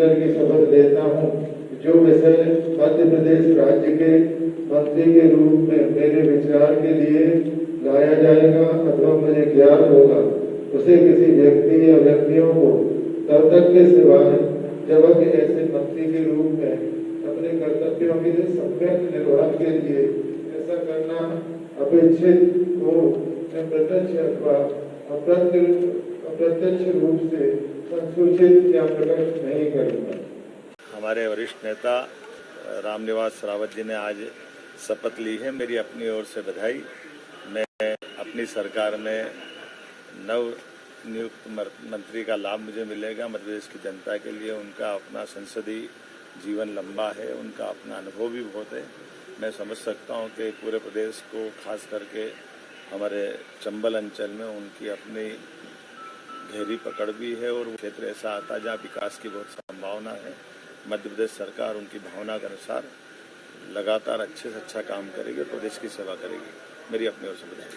ईश्वर की शपथ लेता हूँ जो विषय मध्य प्रदेश राज्य के मंत्री के रूप में मेरे विचार के लिए लाया जाएगा अथवा मुझे ज्ञात होगा उसे किसी व्यक्ति या व्यक्तियों को तब तक के सिवाय जब कि ऐसे मंत्री के रूप में अपने कर्तव्यों के सम्यक निर्वहन के लिए ऐसा करना अपेक्षित हो मैं प्रत्यक्ष अथवा अप्रत्यक्ष रूप से संसूचित या प्रकट नहीं करूँगा। हमारे वरिष्ठ नेता रामनिवास रावत जी ने आज शपथ ली है। मेरी अपनी ओर से बधाई। मैं अपनी सरकार में नव नियुक्त मंत्री का लाभ मुझे मिलेगा। मध्य प्रदेश की जनता के लिए उनका अपना संसदीय जीवन लंबा है, उनका अपना अनुभव भी बहुत है। मैं समझ सकता हूं कि पूरे प्रदेश को खास करके हमारे चंबल अंचल में उनकी अपनी गहरी पकड़ भी है और वो क्षेत्र ऐसा आता है जहाँ विकास की बहुत संभावना है। मध्य प्रदेश सरकार उनकी भावना के अनुसार लगातार अच्छे से अच्छा काम करेगी और प्रदेश की सेवा करेगी। मेरी अपनी ओर से बधाई।